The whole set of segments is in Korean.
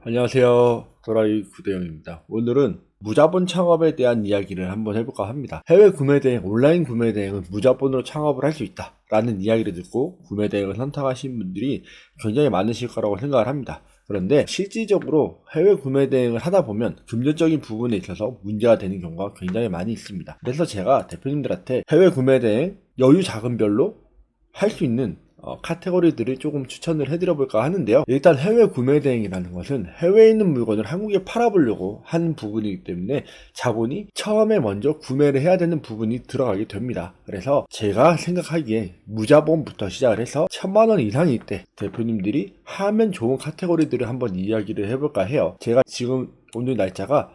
안녕하세요. 도라이 구대영입니다. 오늘은 무자본 창업에 대한 이야기를 한번 해볼까 합니다. 해외 구매 대행, 온라인 구매 대행은 무자본으로 창업을 할 수 있다 라는 이야기를 듣고 구매 대행을 선택하신 분들이 굉장히 많으실 거라고 생각을 합니다. 그런데 실질적으로 해외 구매 대행을 하다 보면 금전적인 부분에 있어서 문제가 되는 경우가 굉장히 많이 있습니다. 그래서 제가 대표님들한테 해외 구매 대행 여유 자금별로 할 수 있는 카테고리들을 조금 추천을 해드려 볼까 하는데요. 일단 해외 구매 대행이라는 것은 해외에 있는 물건을 한국에 팔아보려고 하는 부분이기 때문에 자본이 처음에 먼저 구매를 해야 되는 부분이 들어가게 됩니다. 그래서 제가 생각하기에 무자본부터 시작을 해서 1000만원 이상일 때 대표님들이 하면 좋은 카테고리들을 한번 이야기를 해볼까 해요. 제가 지금 오늘 날짜가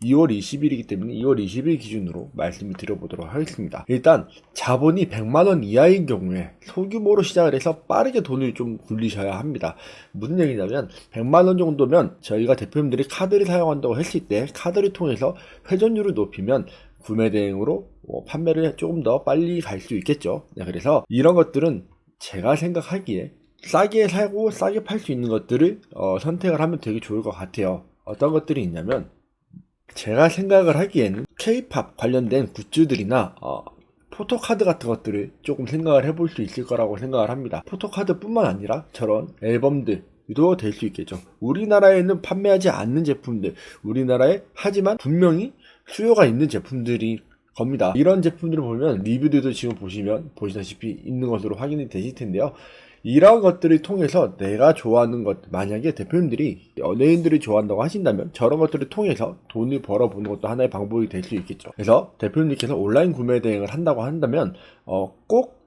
2월 20일이기 때문에 2월 20일 기준으로 말씀을 드려보도록 하겠습니다. 일단 자본이 100만원 이하인 경우에 소규모로 시작을 해서 빠르게 돈을 좀 굴리셔야 합니다. 무슨 얘기냐면 100만원 정도면 저희가 대표님들이 카드를 사용한다고 했을 때 카드를 통해서 회전율을 높이면 구매 대행으로 판매를 조금 더 빨리 갈 수 있겠죠. 네, 그래서 이런 것들은 제가 생각하기에 싸게 사고 싸게 팔 수 있는 것들을 선택을 하면 되게 좋을 것 같아요. 어떤 것들이 있냐면 제가 생각을 하기에는 K-팝 관련된 굿즈들이나 포토카드 같은 것들을 조금 생각을 해볼 수 있을 거라고 생각을 합니다. 포토카드 뿐만 아니라 저런 앨범들도 될 수 있겠죠. 우리나라에는 판매하지 않는 제품들, 우리나라에 하지만 분명히 수요가 있는 제품들이 겁니다. 이런 제품들을 보면 리뷰들도 지금 보시다시피 있는 것으로 확인이 되실 텐데요. 이런 것들을 통해서 내가 좋아하는 것, 만약에 대표님들이 연예인들이 좋아한다고 하신다면 저런 것들을 통해서 돈을 벌어보는 것도 하나의 방법이 될 수 있겠죠. 그래서 대표님께서 온라인 구매 대행을 한다고 한다면 꼭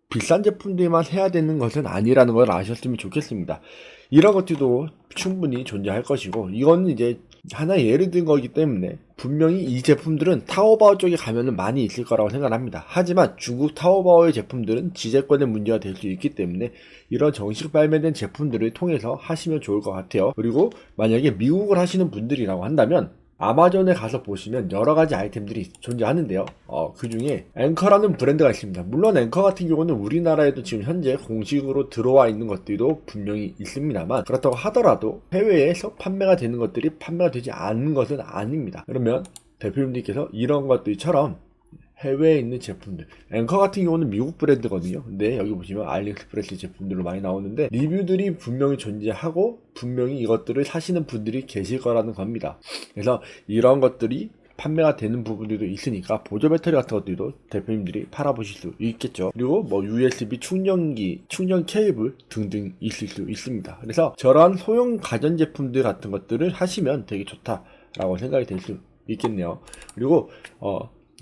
비싼 제품들만 해야 되는 것은 아니라는 걸 아셨으면 좋겠습니다. 이런 것들도 충분히 존재할 것이고 이거는 이제 하나의 예를 든 거기 때문에 분명히 이 제품들은 타오바오 쪽에 가면은 많이 있을 거라고 생각합니다. 하지만 중국 타오바오의 제품들은 지재권의 문제가 될 수 있기 때문에 이런 정식 발매된 제품들을 통해서 하시면 좋을 것 같아요. 그리고 만약에 미국을 하시는 분들이라고 한다면 아마존에 가서 보시면 여러가지 아이템들이 존재하는데요. 그 중에 앵커라는 브랜드가 있습니다. 물론 앵커 같은 경우는 우리나라에도 지금 현재 공식으로 들어와 있는 것들도 분명히 있습니다만 그렇다고 하더라도 해외에서 판매가 되는 것들이 판매가 되지 않는 것은 아닙니다. 그러면 대표님들께서 이런 것들처럼 해외에 있는 제품들, 앵커 같은 경우는 미국 브랜드거든요. 근데 여기 보시면 알리익스프레스 제품들로 많이 나오는데 리뷰들이 분명히 존재하고 분명히 이것들을 사시는 분들이 계실 거라는 겁니다. 그래서 이런 것들이 판매가 되는 부분들도 있으니까 보조 배터리 같은 것들도 대표님들이 팔아보실 수 있겠죠. 그리고 뭐 USB 충전기, 충전 케이블 등등 있을 수 있습니다. 그래서 저런 소형 가전제품들 같은 것들을 하시면 되게 좋다라고 생각이 될 수 있겠네요. 그리고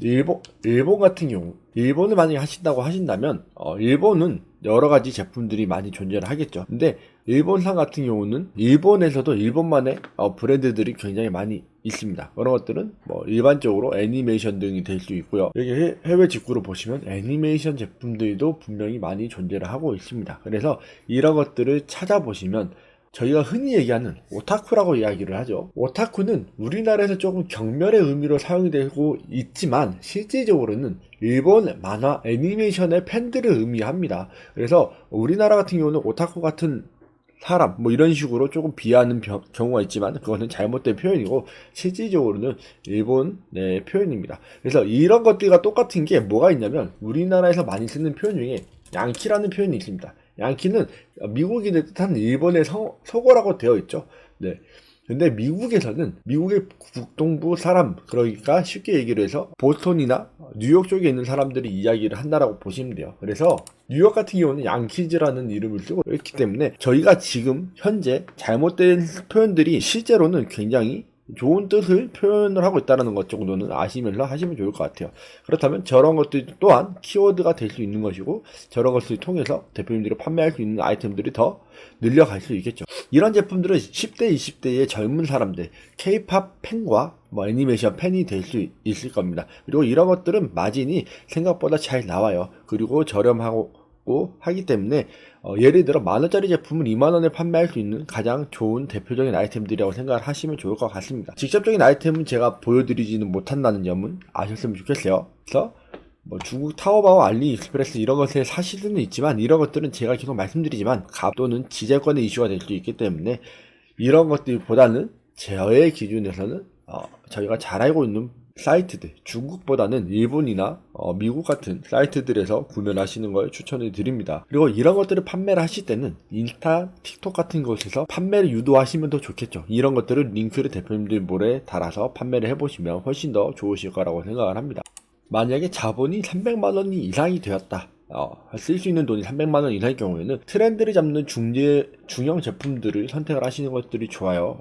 일본 같은 경우, 일본을 만약에 하신다고 하신다면, 일본은 여러 가지 제품들이 많이 존재를 하겠죠. 근데, 일본산 같은 경우는, 일본에서도 일본만의 브랜드들이 굉장히 많이 있습니다. 그런 것들은, 일반적으로 애니메이션 등이 될 수 있고요. 여기 해외 직구로 보시면, 애니메이션 제품들도 분명히 많이 존재를 하고 있습니다. 그래서, 이런 것들을 찾아보시면, 저희가 흔히 얘기하는 오타쿠라고 이야기를 하죠. 오타쿠는 우리나라에서 조금 경멸의 의미로 사용이 되고 있지만 실질적으로는 일본 만화 애니메이션의 팬들을 의미합니다. 그래서 우리나라 같은 경우는 오타쿠 같은 사람 이런 식으로 조금 비하하는 경우가 있지만 그것은 잘못된 표현이고 실질적으로는 일본의 표현입니다. 그래서 이런 것들과 똑같은 게 뭐가 있냐면 우리나라에서 많이 쓰는 표현 중에 양키라는 표현이 있습니다. 양키는 미국인을 뜻하는 일본의 속어라고 되어 있죠. 네. 근데 미국에서는 미국의 북동부 사람, 그러니까 쉽게 얘기를 해서 보스턴이나 뉴욕 쪽에 있는 사람들이 이야기를 한다라고 보시면 돼요. 그래서 뉴욕 같은 경우는 양키즈라는 이름을 쓰고 있기 때문에 저희가 지금 현재 잘못된 표현들이 실제로는 굉장히 좋은 뜻을 표현을 하고 있다는 것 정도는 아시면서 하시면 좋을 것 같아요. 그렇다면 저런 것들 또한 키워드가 될 수 있는 것이고 저런 것을 통해서 대표님들이 판매할 수 있는 아이템들이 더 늘려갈 수 있겠죠. 이런 제품들은 10대, 20대의 젊은 사람들, K-팝 팬과 애니메이션 팬이 될 수 있을 겁니다. 그리고 이런 것들은 마진이 생각보다 잘 나와요. 그리고 저렴하고 하기 때문에 예를 들어 만원짜리 제품을 2만원에 판매할 수 있는 가장 좋은 대표적인 아이템들이라고 생각을 하시면 좋을 것 같습니다. 직접적인 아이템은 제가 보여드리지는 못한다는 점은 아셨으면 좋겠어요. 그래서 중국 타오바오, 알리익스프레스 이런 것에 사실 수는 있지만 이런 것들은 제가 계속 말씀드리지만 값 또는 지재권의 이슈가 될 수 있기 때문에 이런 것들보다는 저의 기준에서는 저희가 잘 알고 있는 사이트들, 중국보다는 일본이나 미국 같은 사이트들에서 구매를 하시는 걸 추천을 드립니다. 그리고 이런 것들을 판매를 하실 때는 인스타, 틱톡 같은 곳에서 판매를 유도하시면 더 좋겠죠. 이런 것들을 링크를 대표님들 몰에 달아서 판매를 해보시면 훨씬 더 좋으실 거라고 생각을 합니다. 만약에 자본이 300만원 이상이 되었다, 쓸 수 있는 돈이 300만원 이상일 경우에는 트렌드를 잡는 중형 제품들을 선택을 하시는 것들이 좋아요.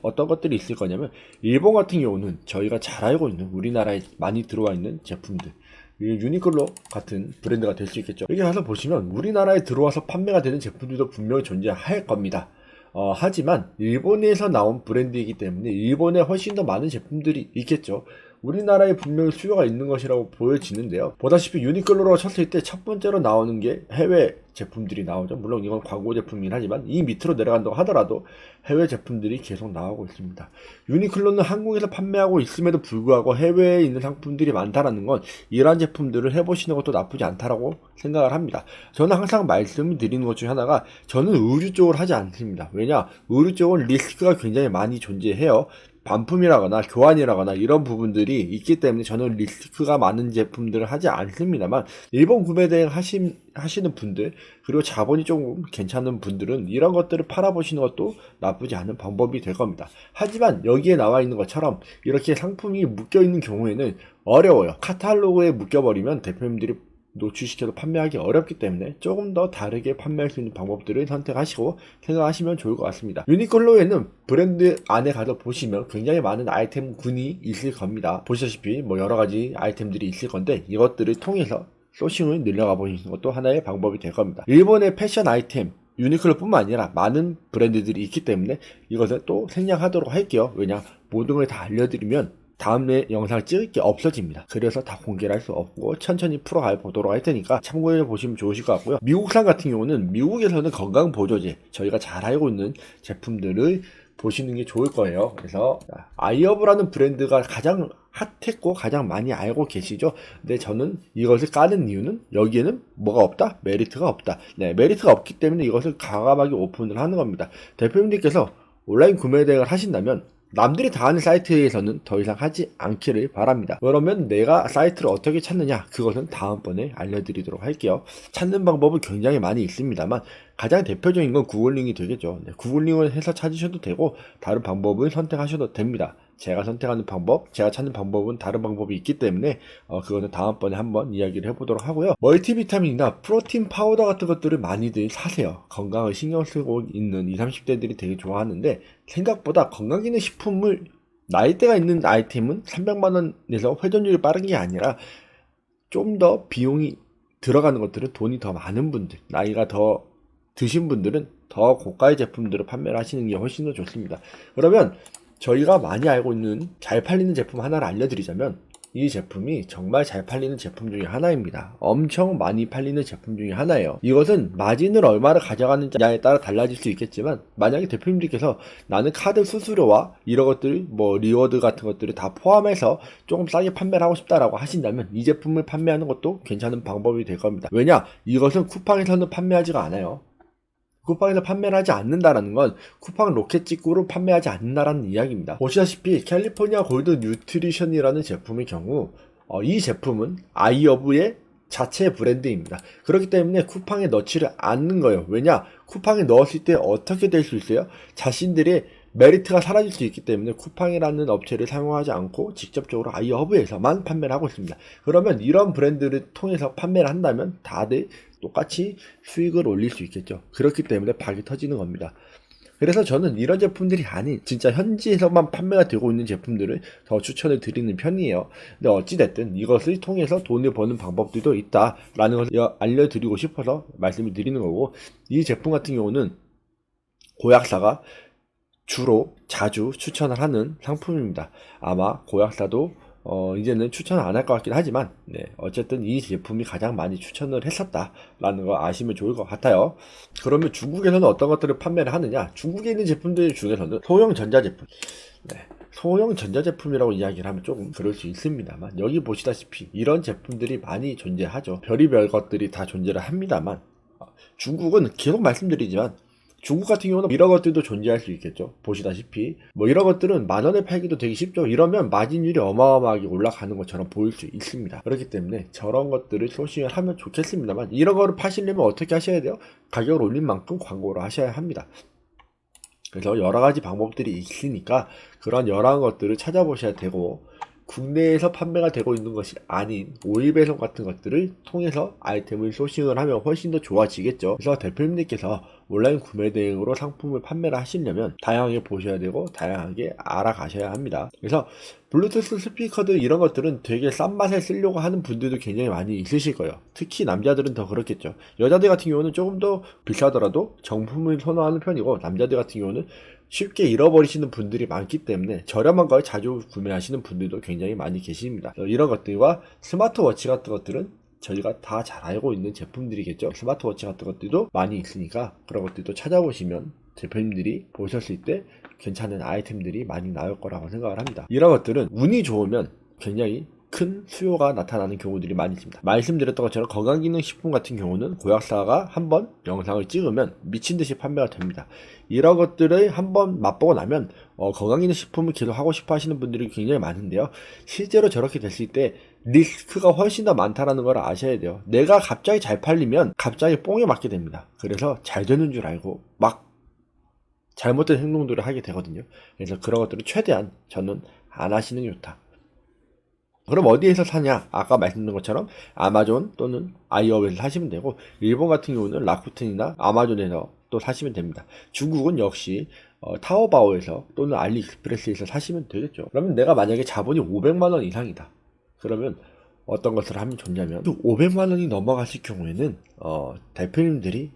어떤 것들이 있을 거냐면, 일본 같은 경우는 저희가 잘 알고 있는 우리나라에 많이 들어와 있는 제품들, 유니클로 같은 브랜드가 될 수 있겠죠. 여기 가서 보시면 우리나라에 들어와서 판매가 되는 제품들도 분명히 존재할 겁니다. 하지만 일본에서 나온 브랜드이기 때문에 일본에 훨씬 더 많은 제품들이 있겠죠. 우리나라에 분명히 수요가 있는 것이라고 보여지는데요. 보다시피 유니클로로 쳤을 때 첫 번째로 나오는 게 해외 제품들이 나오죠. 물론 이건 광고 제품이긴 하지만 이 밑으로 내려간다고 하더라도 해외 제품들이 계속 나오고 있습니다. 유니클로는 한국에서 판매하고 있음에도 불구하고 해외에 있는 상품들이 많다라는 건 이러한 제품들을 해보시는 것도 나쁘지 않다라고 생각을 합니다. 저는 항상 말씀을 드리는 것 중에 하나가, 저는 의류 쪽을 하지 않습니다. 왜냐? 의류 쪽은 리스크가 굉장히 많이 존재해요. 반품이라거나 교환이라거나 이런 부분들이 있기 때문에 저는 리스크가 많은 제품들을 하지 않습니다만, 일본 구매 대행 하시는 분들, 그리고 자본이 조금 괜찮은 분들은 이런 것들을 팔아보시는 것도 나쁘지 않은 방법이 될 겁니다. 하지만 여기에 나와 있는 것처럼 이렇게 상품이 묶여있는 경우에는 어려워요. 카탈로그에 묶여버리면 대표님들이 노출시켜도 판매하기 어렵기 때문에 조금 더 다르게 판매할 수 있는 방법들을 선택하시고 생각하시면 좋을 것 같습니다. 유니클로에는 브랜드 안에 가서 보시면 굉장히 많은 아이템군이 있을 겁니다. 보시다시피 여러가지 아이템들이 있을 건데, 이것들을 통해서 소싱을 늘려가 보시는 것도 하나의 방법이 될 겁니다. 일본의 패션 아이템, 유니클로뿐만 아니라 많은 브랜드들이 있기 때문에 이것을 또 생략하도록 할게요. 왜냐? 모든 걸 다 알려드리면 다음에 영상 찍을 게 없어집니다. 그래서 다 공개를 할 수 없고 천천히 풀어가 보도록 할 테니까 참고해 보시면 좋으실 것 같고요. 미국산 같은 경우는 미국에서는 건강보조제, 저희가 잘 알고 있는 제품들을 보시는 게 좋을 거예요. 그래서 아이어브라는 브랜드가 가장 핫했고 가장 많이 알고 계시죠. 근데 저는 이것을 까는 이유는 여기에는 뭐가 없다? 메리트가 없다. 네, 메리트가 없기 때문에 이것을 과감하게 오픈을 하는 겁니다. 대표님들께서 온라인 구매 대행을 하신다면 남들이 다 하는 사이트에서는 더 이상 하지 않기를 바랍니다. 그러면 내가 사이트를 어떻게 찾느냐, 그것은 다음번에 알려드리도록 할게요. 찾는 방법은 굉장히 많이 있습니다만 가장 대표적인 건 구글링이 되겠죠. 네, 구글링을 해서 찾으셔도 되고 다른 방법을 선택하셔도 됩니다. 제가 선택하는 방법, 제가 찾는 방법은 다른 방법이 있기 때문에 그거는 다음번에 한번 이야기를 해보도록 하고요. 멀티비타민이나 프로틴 파우더 같은 것들을 많이들 사세요. 건강을 신경 쓰고 있는 20, 30대들이 되게 좋아하는데, 생각보다 건강기능식품을 나이대가 있는 아이템은 300만원에서 회전율이 빠른 게 아니라 좀 더 비용이 들어가는 것들은 돈이 더 많은 분들, 나이가 더 드신 분들은 더 고가의 제품들을 판매를 하시는 게 훨씬 더 좋습니다. 그러면 저희가 많이 알고 있는 잘 팔리는 제품 하나를 알려드리자면, 이 제품이 정말 잘 팔리는 제품 중에 하나입니다. 엄청 많이 팔리는 제품 중에 하나예요. 이것은 마진을 얼마나 가져가느냐에 따라 달라질 수 있겠지만, 만약에 대표님들께서 나는 카드 수수료와 이런 것들, 리워드 같은 것들을 다 포함해서 조금 싸게 판매를 하고 싶다라고 하신다면 이 제품을 판매하는 것도 괜찮은 방법이 될 겁니다. 왜냐? 이것은 쿠팡에서는 판매하지가 않아요. 쿠팡에서 판매를 하지 않는다라는 건 쿠팡 로켓 직구로 판매하지 않는다라는 이야기입니다. 보시다시피 캘리포니아 골드 뉴트리션이라는 제품의 경우 이 제품은 아이어브의 자체 브랜드입니다. 그렇기 때문에 쿠팡에 넣지를 않는 거예요. 왜냐? 쿠팡에 넣었을 때 어떻게 될 수 있어요? 자신들의 메리트가 사라질 수 있기 때문에 쿠팡이라는 업체를 사용하지 않고 직접적으로 아이허브에서만 판매를 하고 있습니다. 그러면 이런 브랜드를 통해서 판매를 한다면 다들 똑같이 수익을 올릴 수 있겠죠. 그렇기 때문에 박이 터지는 겁니다. 그래서 저는 이런 제품들이 아닌 진짜 현지에서만 판매가 되고 있는 제품들을 더 추천을 드리는 편이에요. 근데 어찌됐든 이것을 통해서 돈을 버는 방법들도 있다라는 것을 알려드리고 싶어서 말씀을 드리는 거고, 이 제품 같은 경우는 고약사가 주로 자주 추천을 하는 상품입니다. 아마 고약사도 이제는 추천을 안 할 것 같긴 하지만, 어쨌든 이 제품이 가장 많이 추천을 했었다라는 거 아시면 좋을 것 같아요. 그러면 중국에서는 어떤 것들을 판매를 하느냐? 중국에 있는 제품들 중에서는 소형 전자제품, 소형 전자제품이라고 이야기를 하면 조금 그럴 수 있습니다만, 여기 보시다시피 이런 제품들이 많이 존재하죠. 별의별 것들이 다 존재를 합니다만, 중국은 계속 말씀드리지만 중국 같은 경우는 이런 것들도 존재할 수 있겠죠. 보시다시피 뭐 이런 것들은 만 원에 팔기도 되게 쉽죠. 이러면 마진율이 어마어마하게 올라가는 것처럼 보일 수 있습니다. 그렇기 때문에 저런 것들을 소싱을 하면 좋겠습니다만, 이런 거를 파시려면 어떻게 하셔야 돼요? 가격을 올린 만큼 광고를 하셔야 합니다. 그래서 여러 가지 방법들이 있으니까 그런 여러 것들을 찾아보셔야 되고, 국내에서 판매가 되고 있는 것이 아닌 오일 배송 같은 것들을 통해서 아이템을 소싱을 하면 훨씬 더 좋아지겠죠. 그래서 대표님들께서 온라인 구매 대행으로 상품을 판매를 하시려면 다양하게 보셔야 되고 다양하게 알아가셔야 합니다. 그래서 블루투스 스피커들 이런 것들은 되게 싼 맛에 쓰려고 하는 분들도 굉장히 많이 있으실 거예요. 특히 남자들은 더 그렇겠죠. 여자들 같은 경우는 조금 더 비싸더라도 정품을 선호하는 편이고, 남자들 같은 경우는 쉽게 잃어버리시는 분들이 많기 때문에 저렴한 걸 자주 구매하시는 분들도 굉장히 많이 계십니다. 이런 것들과 스마트워치 같은 것들은 저희가 다 잘 알고 있는 제품들이겠죠. 스마트워치 같은 것들도 많이 있으니까 그런 것들도 찾아보시면 대표님들이 보셨을 때 괜찮은 아이템들이 많이 나올 거라고 생각을 합니다. 이런 것들은 운이 좋으면 굉장히 큰 수요가 나타나는 경우들이 많이 있습니다. 말씀드렸던 것처럼 건강기능식품 같은 경우는 고약사가 한번 영상을 찍으면 미친듯이 판매가 됩니다. 이런 것들을 한번 맛보고 나면 건강기능식품을 계속 하고 싶어 하시는 분들이 굉장히 많은데요. 실제로 저렇게 됐을 때 리스크가 훨씬 더 많다는 걸 아셔야 돼요. 내가 갑자기 잘 팔리면 갑자기 뽕에 맞게 됩니다. 그래서 잘 되는 줄 알고 막 잘못된 행동들을 하게 되거든요. 그래서 그런 것들을 최대한 저는 안 하시는 게 좋다. 그럼 어디에서 사냐? 아까 말씀드린 것처럼 아마존 또는 아이업에서 사시면 되고, 일본 같은 경우는 라쿠텐이나 아마존에서 또 사시면 됩니다. 중국은 역시 타오바오에서 또는 알리익스프레스에서 사시면 되겠죠. 그러면 내가 만약에 자본이 500만원 이상이다. 그러면 어떤 것을 하면 좋냐면, 500만원이 넘어갔을 경우에는 대표님들이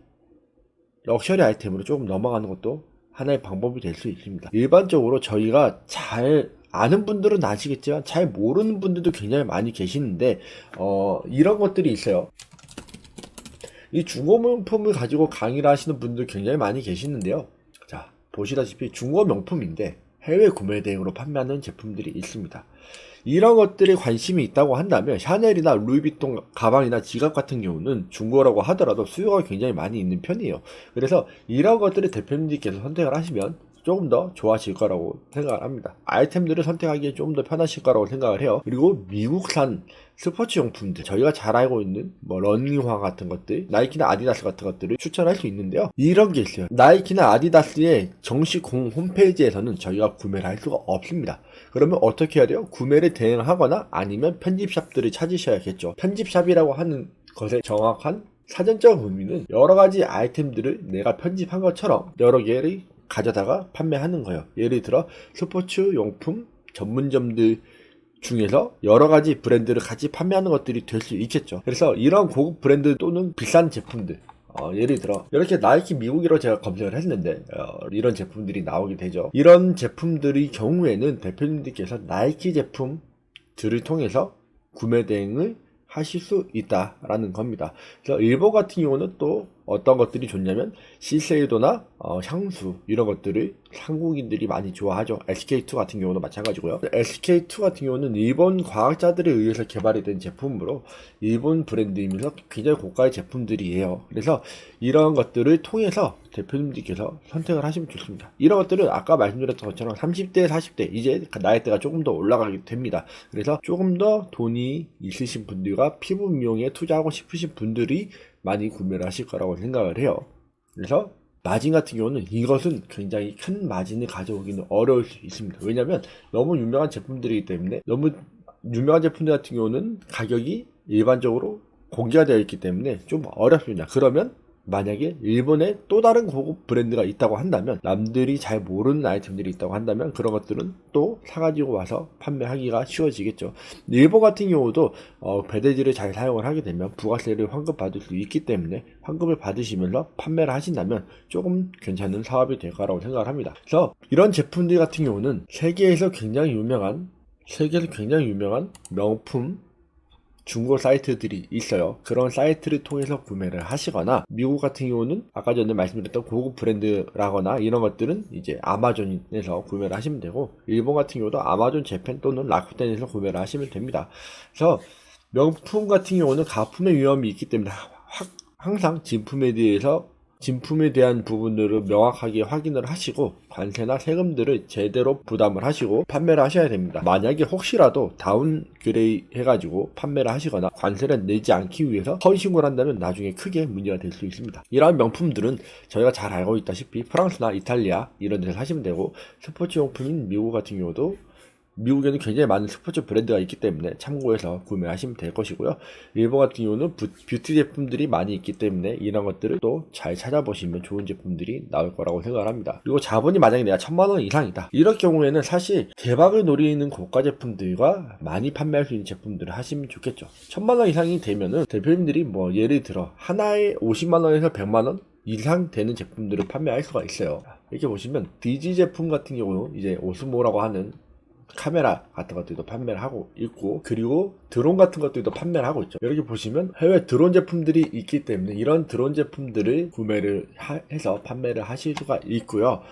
럭셔리 아이템으로 조금 넘어가는 것도 하나의 방법이 될 수 있습니다. 일반적으로 저희가 잘 아는 분들은 아시겠지만 잘 모르는 분들도 굉장히 많이 계시는데 이런 것들이 있어요. 이 중고명품을 가지고 강의를 하시는 분들 굉장히 많이 계시는데요. 자, 보시다시피 중고명품인데 해외 구매 대행으로 판매하는 제품들이 있습니다. 이런 것들에 관심이 있다고 한다면 샤넬이나 루이비통 가방이나 지갑 같은 경우는 중고라고 하더라도 수요가 굉장히 많이 있는 편이에요. 그래서 이런 것들을 대표님들께서 선택을 하시면 조금 더 좋아질 거라고 생각을 합니다. 아이템들을 선택하기에 조금 더 편하실 거라고 생각을 해요. 그리고 미국산 스포츠 용품들, 저희가 잘 알고 있는 뭐 러닝화 같은 것들, 나이키나 아디다스 같은 것들을 추천할 수 있는데요. 이런 게 있어요. 나이키나 아디다스의 정식 홈페이지에서는 저희가 구매를 할 수가 없습니다. 그러면 어떻게 해야 돼요? 구매를 대행하거나 아니면 편집샵들을 찾으셔야겠죠. 편집샵이라고 하는 것의 정확한 사전적 의미는 여러 가지 아이템들을 내가 편집한 것처럼 여러 개를 가져다가 판매하는 거예요. 예를 들어 스포츠 용품 전문점들 중에서 여러 가지 브랜드를 같이 판매하는 것들이 될 수 있겠죠. 그래서 이런 고급 브랜드 또는 비싼 제품들, 예를 들어 이렇게 나이키 미국이라고 제가 검색을 했는데 이런 제품들이 나오게 되죠. 이런 제품들의 경우에는 대표님들께서 나이키 제품들을 통해서 구매 대행을 하실 수 있다라는 겁니다. 그래서 일본 같은 경우는 또 어떤 것들이 좋냐면 시세이도나 향수 이런 것들을 한국인들이 많이 좋아하죠. SK2 같은 경우도 마찬가지고요. SK2 같은 경우는 일본 과학자들에 의해서 개발이 된 제품으로 일본 브랜드이면서 굉장히 고가의 제품들이에요. 그래서 이런 것들을 통해서 대표님들께서 선택을 하시면 좋습니다. 이런 것들은 아까 말씀드렸던 것처럼 30대, 40대 이제 나이대가 조금 더 올라가게 됩니다. 그래서 조금 더 돈이 있으신 분들과 피부 미용에 투자하고 싶으신 분들이 많이 구매를 하실 거라고 생각을 해요. 그래서 마진 같은 경우는 이것은 굉장히 큰 마진을 가져오기는 어려울 수 있습니다. 왜냐하면 너무 유명한 제품들이기 때문에, 너무 유명한 제품들 같은 경우는 가격이 일반적으로 공개가 되어 있기 때문에 좀 어렵습니다. 그러면 만약에 일본에 또 다른 고급 브랜드가 있다고 한다면, 남들이 잘 모르는 아이템들이 있다고 한다면 그런 것들은 또 사가지고 와서 판매하기가 쉬워지겠죠. 일본 같은 경우도 배대지를 잘 사용을 하게 되면 부가세를 환급받을 수 있기 때문에 환급을 받으시면서 판매를 하신다면 조금 괜찮은 사업이 될 거라고 생각을 합니다. 그래서 이런 제품들 같은 경우는 세계에서 굉장히 유명한 명품 중고 사이트들이 있어요. 그런 사이트를 통해서 구매를 하시거나, 미국 같은 경우는 아까 전에 말씀드렸던 고급 브랜드라거나 이런 것들은 이제 아마존에서 구매를 하시면 되고, 일본 같은 경우도 아마존 재팬 또는 라쿠텐에서 구매를 하시면 됩니다. 그래서 명품 같은 경우는 가품의 위험이 있기 때문에 항상 진품에 대해서 진품에 대한 부분들을 명확하게 확인을 하시고 관세나 세금들을 제대로 부담을 하시고 판매를 하셔야 됩니다. 만약에 혹시라도 다운그레이 해가지고 판매를 하시거나 관세를 내지 않기 위해서 허위신고를 한다면 나중에 크게 문제가 될 수 있습니다. 이러한 명품들은 저희가 잘 알고 있다시피 프랑스나 이탈리아 이런 데서 사시면 되고, 스포츠용품인 미국 같은 경우도 미국에는 굉장히 많은 스포츠 브랜드가 있기 때문에 참고해서 구매하시면 될 것이고요. 일본 같은 경우는 뷰티 제품들이 많이 있기 때문에 이런 것들을 또 잘 찾아보시면 좋은 제품들이 나올 거라고 생각을 합니다. 그리고 자본이 만약에 내가 1000만원 이상이다, 이럴 경우에는 사실 대박을 노리는 고가 제품들과 많이 판매할 수 있는 제품들을 하시면 좋겠죠. 1000만원 이상이 되면은 대표님들이 뭐 예를 들어 하나에 50만원에서 100만원 이상 되는 제품들을 판매할 수가 있어요. 이렇게 보시면 DG 제품 같은 경우는 이제 오스모라고 하는 카메라 같은 것들도 판매를 하고 있고, 그리고 드론 같은 것들도 판매를 하고 있죠. 이렇게 보시면 해외 드론 제품들이 있기 때문에 이런 드론 제품들을 구매를 해서 판매를 하실 수가 있고요.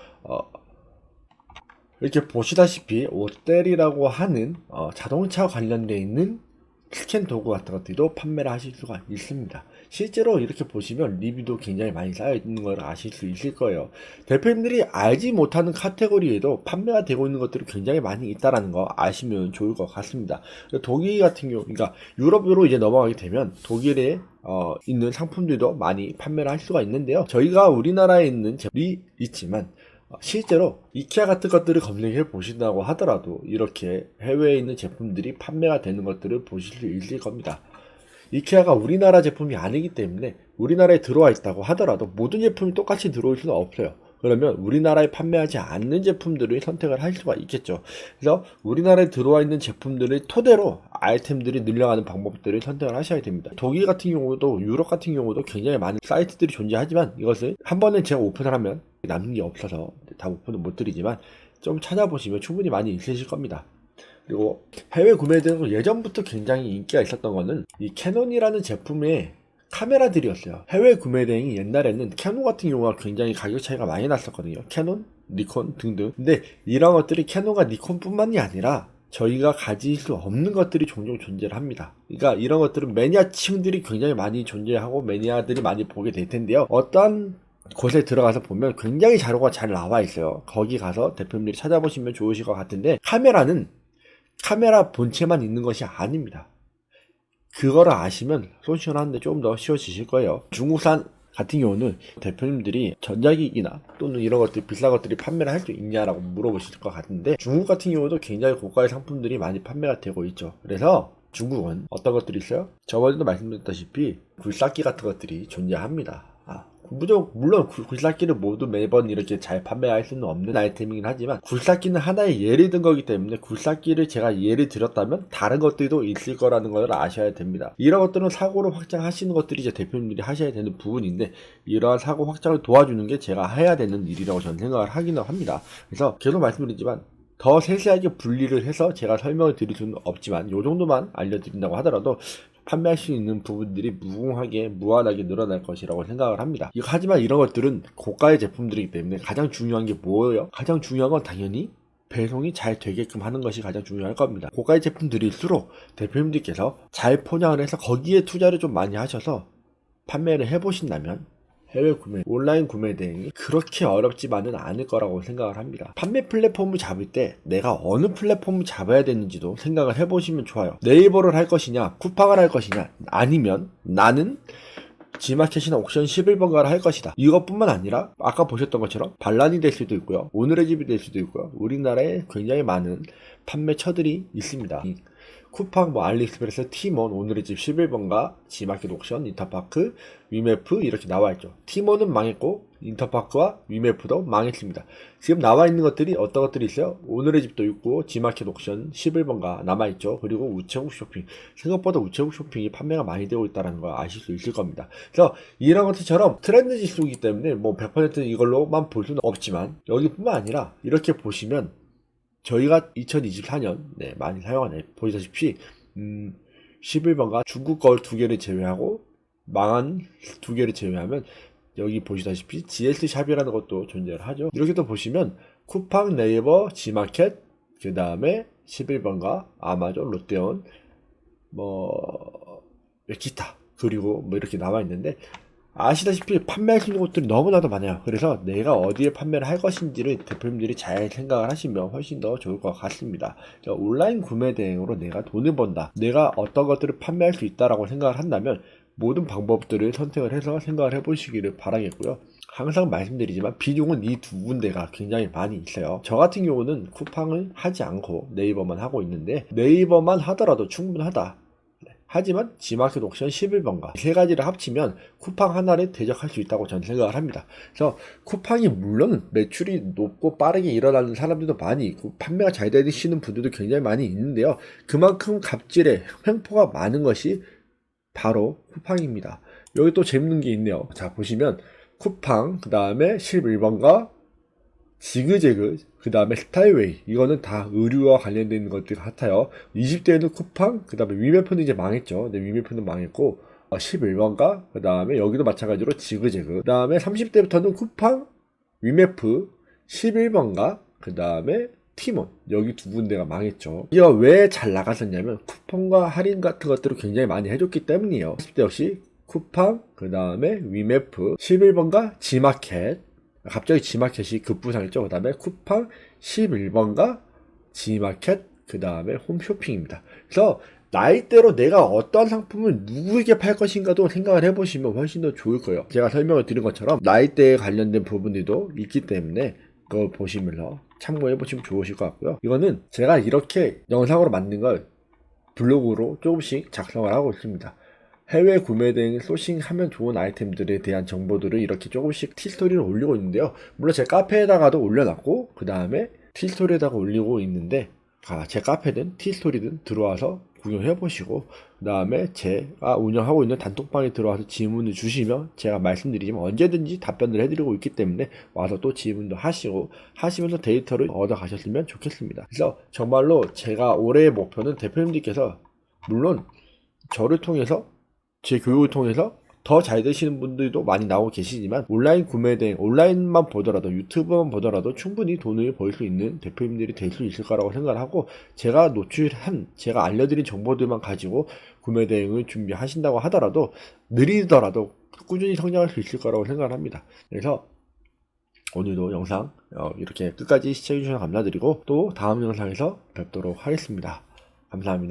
이렇게 보시다시피 오텔이라고 하는 자동차 관련되어 있는 스캔 도구 같은 것들도 판매를 하실 수가 있습니다. 실제로 이렇게 보시면 리뷰도 굉장히 많이 쌓여 있는 걸 아실 수 있을 거예요. 대표님들이 알지 못하는 카테고리에도 판매가 되고 있는 것들이 굉장히 많이 있다는 거 아시면 좋을 것 같습니다. 독일 같은 경우, 그러니까 유럽으로 이제 넘어가게 되면 독일에 있는 상품들도 많이 판매를 할 수가 있는데요. 저희가 우리나라에 있는 제품이 있지만 실제로 이케아 같은 것들을 검색해 보신다고 하더라도 이렇게 해외에 있는 제품들이 판매가 되는 것들을 보실 수 있을 겁니다. 이케아가 우리나라 제품이 아니기 때문에 우리나라에 들어와 있다고 하더라도 모든 제품이 똑같이 들어올 수는 없어요. 그러면 우리나라에 판매하지 않는 제품들을 선택을 할 수가 있겠죠. 그래서 우리나라에 들어와 있는 제품들을 토대로 아이템들이 늘려가는 방법들을 선택을 하셔야 됩니다. 독일 같은 경우도 유럽 같은 경우도 굉장히 많은 사이트들이 존재하지만 이것을 한 번에 제가 오픈을 하면 남는 게 없어서 다 오픈은 못 드리지만 좀 찾아보시면 충분히 많이 있으실 겁니다. 그리고 해외 구매대는 예전부터 굉장히 인기가 있었던 거는 이 캐논이라는 제품의 카메라들이었어요. 해외 구매 대행이 옛날에는 캐논 같은 경우가 굉장히 가격 차이가 많이 났었거든요. 캐논, 니콘 등등. 근데 이런 것들이 캐논과 니콘뿐만이 아니라 저희가 가질 수 없는 것들이 종종 존재를 합니다. 그러니까 이런 것들은 매니아층들이 굉장히 많이 존재하고 매니아들이 많이 보게 될 텐데요. 어떤 곳에 들어가서 보면 굉장히 자료가 잘 나와 있어요. 거기 가서 대표님들이 찾아보시면 좋으실 것 같은데, 카메라는 카메라 본체만 있는 것이 아닙니다. 그거를 아시면 손실하는데 좀 더 쉬워지실 거예요. 중국산 같은 경우는 대표님들이 전자기기나 또는 이런 것들 비싼 것들이 판매를 할 수 있냐라고 물어보실 것 같은데, 중국 같은 경우도 굉장히 고가의 상품들이 많이 판매가 되고 있죠. 그래서 중국은 어떤 것들이 있어요? 저번에도 말씀드렸다시피 굴삭기 같은 것들이 존재합니다. 물론 굴삭기를 모두 매번 이렇게 잘 판매할 수는 없는 아이템이긴 하지만 굴삭기는 하나의 예를 든 거기 때문에 굴삭기를 제가 예를 들었다면 다른 것들도 있을 거라는 걸 아셔야 됩니다. 이런 것들은 사고를 확장하시는 것들이 이제 대표님들이 하셔야 되는 부분인데, 이러한 사고 확장을 도와주는 게 제가 해야 되는 일이라고 저는 생각을 하기는 합니다. 그래서 계속 말씀드리지만 더 세세하게 분리를 해서 제가 설명을 드릴 수는 없지만 이 정도만 알려드린다고 하더라도 판매할 수 있는 부분들이 무궁하게 무한하게 늘어날 것이라고 생각을 합니다. 하지만 이런 것들은 고가의 제품들이기 때문에 가장 중요한 게 뭐예요? 가장 중요한 건 당연히 배송이 잘 되게끔 하는 것이 가장 중요할 겁니다. 고가의 제품들일수록 대표님들께서 잘 포장을 해서 거기에 투자를 좀 많이 하셔서 판매를 해보신다면 해외 구매, 온라인 구매 대행이 그렇게 어렵지만은 않을 거라고 생각을 합니다. 판매 플랫폼을 잡을 때 내가 어느 플랫폼을 잡아야 되는지도 생각을 해보시면 좋아요. 네이버를 할 것이냐, 쿠팡을 할 것이냐, 아니면 나는 G마켓이나 옥션 11번가를 할 것이다. 이것뿐만 아니라 아까 보셨던 것처럼 반란이 될 수도 있고요, 오늘의 집이 될 수도 있고요, 우리나라에 굉장히 많은 판매처들이 있습니다. 쿠팡, 알리익스프레스, 티몬, 오늘의 집 11번가, G마켓 옥션, 인터파크, 위메프 이렇게 나와있죠. 티몬은 망했고 인터파크와 위메프도 망했습니다. 지금 나와있는 것들이 어떤 것들이 있어요? 오늘의 집도 있고 G마켓 옥션 11번가 남아있죠. 그리고 우체국 쇼핑, 생각보다 우체국 쇼핑이 판매가 많이 되고 있다는 걸 아실 수 있을 겁니다. 그래서 이런 것들처럼 트렌드 지수이기 때문에 100% 이걸로만 볼 수는 없지만 여기뿐만 아니라 이렇게 보시면 저희가 2024년 많이 사용하는 앱 보시다시피 11번가 중국 걸 2개를 제외하고 망한 2개를 제외하면 여기 보시다시피 GS샵이라는 것도 존재를 하죠. 이렇게 또 보시면 쿠팡, 네이버, G마켓, 그 다음에 11번가, 아마존, 롯데온, 기타, 그리고 이렇게 나와 있는데, 아시다시피 판매할 수 있는 곳들이 너무나도 많아요. 그래서 내가 어디에 판매를 할 것인지를 대표님들이 잘 생각을 하시면 훨씬 더 좋을 것 같습니다. 온라인 구매 대행으로 내가 돈을 번다, 내가 어떤 것들을 판매할 수 있다라고 생각을 한다면 모든 방법들을 선택을 해서 생각을 해보시기를 바라겠고요. 항상 말씀드리지만 비중은 이 두 군데가 굉장히 많이 있어요. 저 같은 경우는 쿠팡을 하지 않고 네이버만 하고 있는데, 네이버만 하더라도 충분하다. 하지만 G마켓 옥션 11번가 세 가지를 합치면 쿠팡 하나를 대적할 수 있다고 저는 생각을 합니다. 그래서 쿠팡이 물론 매출이 높고 빠르게 일어나는 사람들도 많이 있고 판매가 잘 되시는 분들도 굉장히 많이 있는데요. 그만큼 갑질의 횡포가 많은 것이 바로 쿠팡입니다. 여기 또 재밌는 게 있네요. 자, 보시면 쿠팡, 그 다음에 11번가, 지그재그, 그 다음에 스타일웨이, 이거는 다 의류와 관련된 것들 같아요. 20대에는 쿠팡, 그 다음에 위메프는 이제 망했죠. 네, 위메프는 망했고 11번가, 그 다음에 여기도 마찬가지로 지그재그, 그 다음에 30대부터는 쿠팡, 위메프, 11번가, 그 다음에 티몬, 여기 두 군데가 망했죠. 이거 왜 잘 나갔었냐면 쿠폰과 할인 같은 것들을 굉장히 많이 해줬기 때문이에요. 10대 역시 쿠팡, 그 다음에 위메프, 11번가 G마켓, 갑자기 G마켓이 급부상했죠. 그 다음에 쿠팡, 11번가 G마켓, 그 다음에 홈쇼핑입니다. 그래서 나이대로 내가 어떤 상품을 누구에게 팔 것인가도 생각을 해보시면 훨씬 더 좋을 거예요. 제가 설명을 드린 것처럼 나이대에 관련된 부분들도 있기 때문에 그걸 보시면서 참고해보시면 좋으실 것 같고요. 이거는 제가 이렇게 영상으로 만든 걸 블로그로 조금씩 작성을 하고 있습니다. 해외 구매 대행 소싱하면 좋은 아이템들에 대한 정보들을 이렇게 조금씩 티스토리를 올리고 있는데요. 물론 제 카페에다가도 올려놨고 그 다음에 티스토리에다가 올리고 있는데 제 카페든 티스토리든 들어와서 구경해보시고 그 다음에 제가 운영하고 있는 단톡방에 들어와서 질문을 주시면 제가 말씀드리지만 언제든지 답변을 해드리고 있기 때문에 와서 또 질문도 하시고 하시면서 데이터를 얻어 가셨으면 좋겠습니다. 그래서 정말로 제가 올해의 목표는 대표님들께서 물론 저를 통해서 제 교육을 통해서 더 잘 되시는 분들도 많이 나오고 계시지만 온라인 구매 대행, 온라인만 보더라도 유튜브만 보더라도 충분히 돈을 벌 수 있는 대표님들이 될 수 있을 거라고 생각을 하고 제가 노출한, 제가 알려드린 정보들만 가지고 구매 대행을 준비하신다고 하더라도 느리더라도 꾸준히 성장할 수 있을 거라고 생각을 합니다. 그래서 오늘도 영상 이렇게 끝까지 시청해주셔서 감사드리고 또 다음 영상에서 뵙도록 하겠습니다. 감사합니다.